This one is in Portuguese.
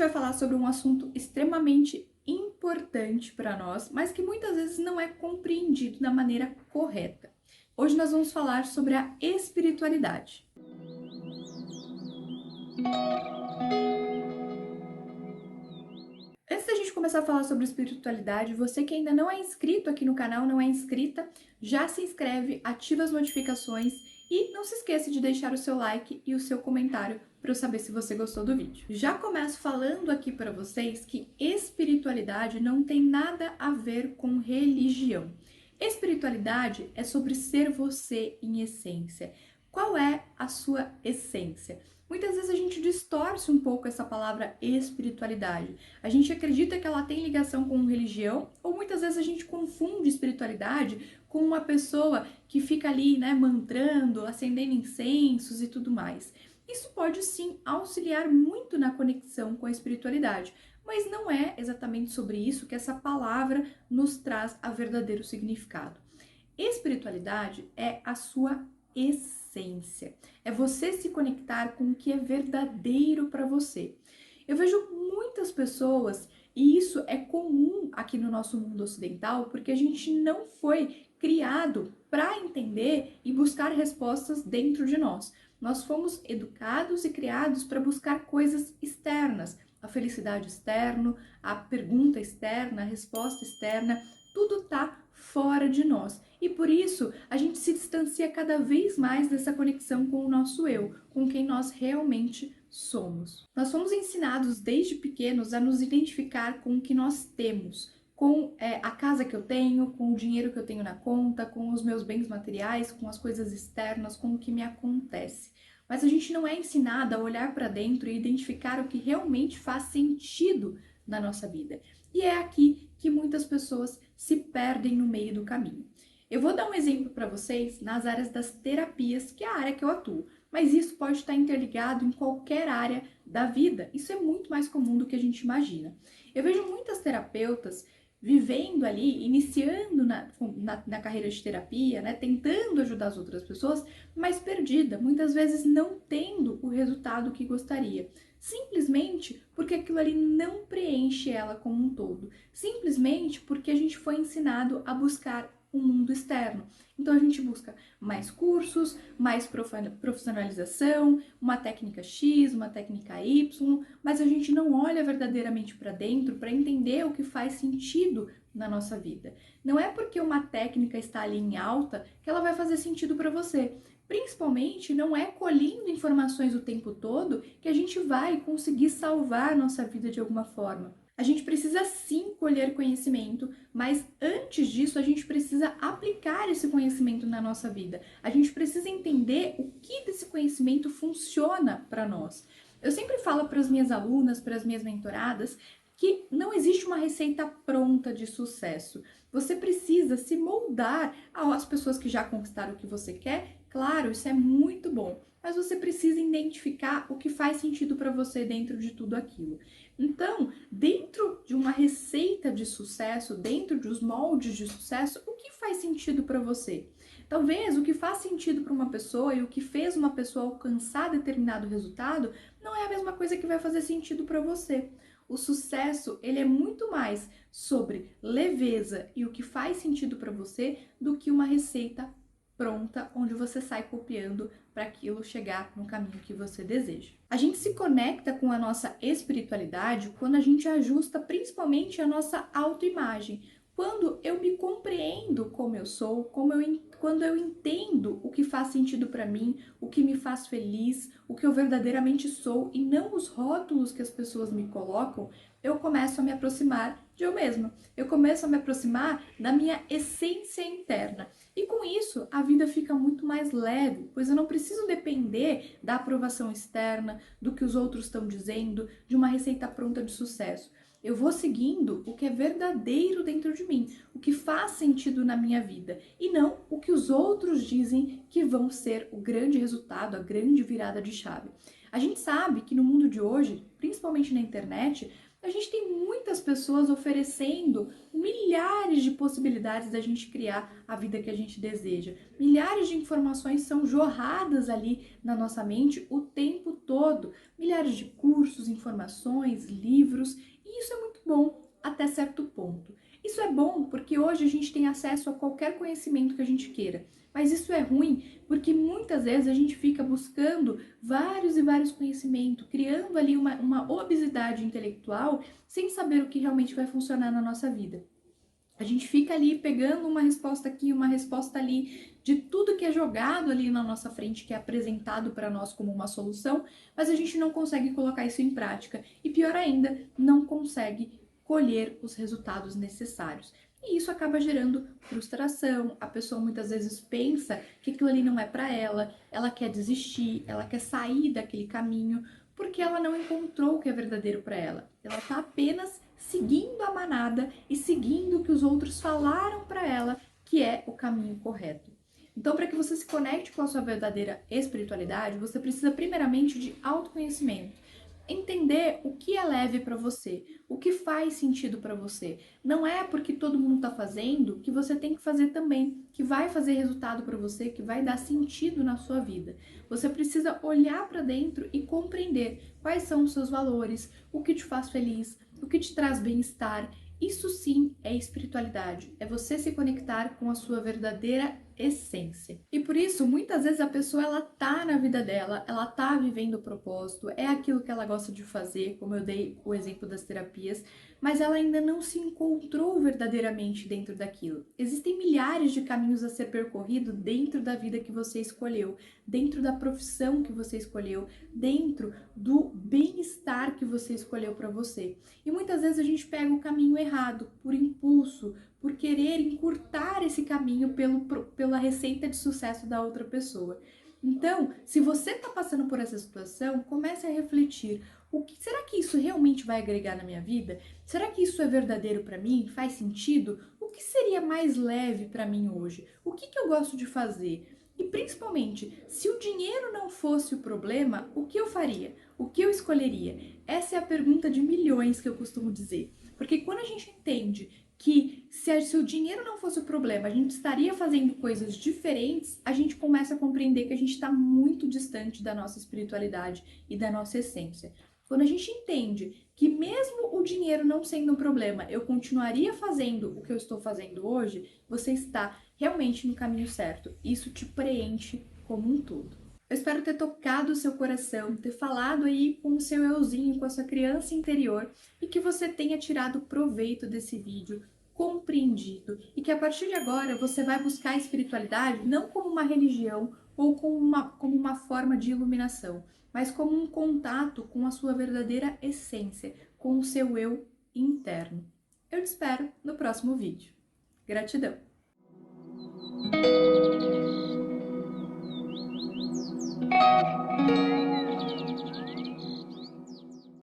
vai falar sobre um assunto extremamente importante para nós, mas que muitas vezes não é compreendido da maneira correta. Hoje nós vamos falar sobre a espiritualidade. Antes da gente começar a falar sobre espiritualidade, você que ainda não é inscrito aqui no canal, não é inscrita, já se inscreve, ativa as notificações e não se esqueça de deixar o seu like e o seu comentário para eu saber se você gostou do vídeo. Já começo falando aqui para vocês que espiritualidade não tem nada a ver com religião. Espiritualidade é sobre ser você em essência. Qual é a sua essência? Muitas vezes a gente distorce um pouco essa palavra espiritualidade. A gente acredita que ela tem ligação com religião, ou muitas vezes a gente confunde espiritualidade com uma pessoa que fica ali, mantrando, acendendo incensos e tudo mais. Isso pode sim auxiliar muito na conexão com a espiritualidade, mas não é exatamente sobre isso que essa palavra nos traz a verdadeiro significado. Espiritualidade é a sua essência. É você se conectar com o que é verdadeiro para você. Eu vejo muitas pessoas, e isso é comum aqui no nosso mundo ocidental, porque a gente não foi criado para entender e buscar respostas dentro de nós. Nós fomos educados e criados para buscar coisas externas, a felicidade externa, a pergunta externa, a resposta externa, tudo está fora de nós. E por isso a gente se distancia cada vez mais dessa conexão com o nosso eu, com quem nós realmente somos. Nós fomos ensinados desde pequenos a nos identificar com o que nós temos, com a casa que eu tenho, com o dinheiro que eu tenho na conta, com os meus bens materiais, com as coisas externas, com o que me acontece. Mas a gente não é ensinado a olhar para dentro e identificar o que realmente faz sentido na nossa vida. E é aqui que muitas pessoas se perdem no meio do caminho. Eu vou dar um exemplo para vocês nas áreas das terapias, que é a área que eu atuo, mas isso pode estar interligado em qualquer área da vida. Isso é muito mais comum do que a gente imagina. Eu vejo muitas terapeutas vivendo ali, iniciando na carreira de terapia, tentando ajudar as outras pessoas, mas perdida, muitas vezes não tendo o resultado que gostaria. Simplesmente porque aquilo ali não preenche ela como um todo. Simplesmente porque a gente foi ensinado a buscar o mundo externo. Então a gente busca mais cursos, mais profissionalização, uma técnica X, uma técnica Y, mas a gente não olha verdadeiramente para dentro para entender o que faz sentido na nossa vida. Não é porque uma técnica está ali em alta que ela vai fazer sentido para você. Principalmente, não é colhendo informações o tempo todo que a gente vai conseguir salvar a nossa vida de alguma forma. A gente precisa sim colher conhecimento, mas antes disso a gente precisa aplicar esse conhecimento na nossa vida. A gente precisa entender o que desse conhecimento funciona para nós. Eu sempre falo para as minhas alunas, para as minhas mentoradas, que não existe uma receita pronta de sucesso. Você precisa se moldar às pessoas que já conquistaram o que você quer. Claro, isso é muito bom, mas você precisa identificar o que faz sentido para você dentro de tudo aquilo. Então, dentro de uma receita de sucesso, dentro dos moldes de sucesso, o que faz sentido para você? Talvez o que faz sentido para uma pessoa e o que fez uma pessoa alcançar determinado resultado não é a mesma coisa que vai fazer sentido para você. O sucesso, ele é muito mais sobre leveza e o que faz sentido para você do que uma receita pronta, onde você sai copiando para aquilo chegar no caminho que você deseja. A gente se conecta com a nossa espiritualidade quando a gente ajusta principalmente a nossa autoimagem. Quando eu me compreendo como eu sou, quando eu entendo o que faz sentido para mim, o que me faz feliz, o que eu verdadeiramente sou e não os rótulos que as pessoas me colocam, eu começo a me aproximar de eu mesma. Eu começo a me aproximar da minha essência interna. E com isso, a vida fica muito mais leve, pois eu não preciso depender da aprovação externa, do que os outros estão dizendo, de uma receita pronta de sucesso. Eu vou seguindo o que é verdadeiro dentro de mim, o que faz sentido na minha vida, e não o que os outros dizem que vão ser o grande resultado, a grande virada de chave. A gente sabe que no mundo de hoje, principalmente na internet, A gente tem muitas pessoas oferecendo milhares de possibilidades da gente criar a vida que a gente deseja. Milhares de informações são jorradas ali na nossa mente o tempo todo. Milhares de cursos, informações, livros, e isso é muito bom até certo ponto. Isso é bom porque hoje a gente tem acesso a qualquer conhecimento que a gente queira. Mas isso é ruim porque muitas vezes a gente fica buscando vários e vários conhecimentos, criando ali uma obesidade intelectual sem saber o que realmente vai funcionar na nossa vida. A gente fica ali pegando uma resposta aqui, uma resposta ali, de tudo que é jogado ali na nossa frente, que é apresentado para nós como uma solução, mas a gente não consegue colocar isso em prática. E pior ainda, não consegue colher os resultados necessários. E isso acaba gerando frustração. A pessoa muitas vezes pensa que aquilo ali não é para ela quer desistir, ela quer sair daquele caminho, porque ela não encontrou o que é verdadeiro para ela. Ela está apenas seguindo a manada e seguindo o que os outros falaram para ela que é o caminho correto. Então, para que você se conecte com a sua verdadeira espiritualidade, você precisa primeiramente de autoconhecimento. Entender o que é leve para você, o que faz sentido para você. Não é porque todo mundo está fazendo que você tem que fazer também, que vai fazer resultado para você, que vai dar sentido na sua vida. Você precisa olhar para dentro e compreender quais são os seus valores, o que te faz feliz, o que te traz bem-estar. Isso sim é espiritualidade, é você se conectar com a sua verdadeira essência. E por isso, muitas vezes a pessoa ela tá na vida dela, ela tá vivendo o propósito, é aquilo que ela gosta de fazer, como eu dei o exemplo das terapias, mas ela ainda não se encontrou verdadeiramente dentro daquilo. Existem milhares de caminhos a ser percorrido dentro da vida que você escolheu, dentro da profissão que você escolheu, dentro do bem-estar que você escolheu para você. E muitas vezes a gente pega o caminho errado, por impulso, por querer encurtar esse caminho pela receita de sucesso da outra pessoa. Então, se você está passando por essa situação, comece a refletir. Será que isso realmente vai agregar na minha vida? Será que isso é verdadeiro para mim? Faz sentido? O que seria mais leve para mim hoje? O que eu gosto de fazer? E principalmente, se o dinheiro não fosse o problema, o que eu faria? O que eu escolheria? Essa é a pergunta de milhões que eu costumo dizer. Porque quando a gente entende que se o dinheiro não fosse o problema, a gente estaria fazendo coisas diferentes, a gente começa a compreender que a gente está muito distante da nossa espiritualidade e da nossa essência. Quando a gente entende que mesmo o dinheiro não sendo um problema, eu continuaria fazendo o que eu estou fazendo hoje, você está realmente no caminho certo. Isso te preenche como um todo. Eu espero ter tocado o seu coração, ter falado aí com o seu euzinho, com a sua criança interior e que você tenha tirado proveito desse vídeo, compreendido e que a partir de agora você vai buscar a espiritualidade não como uma religião ou como uma forma de iluminação, mas como um contato com a sua verdadeira essência, com o seu eu interno. Eu te espero no próximo vídeo. Gratidão!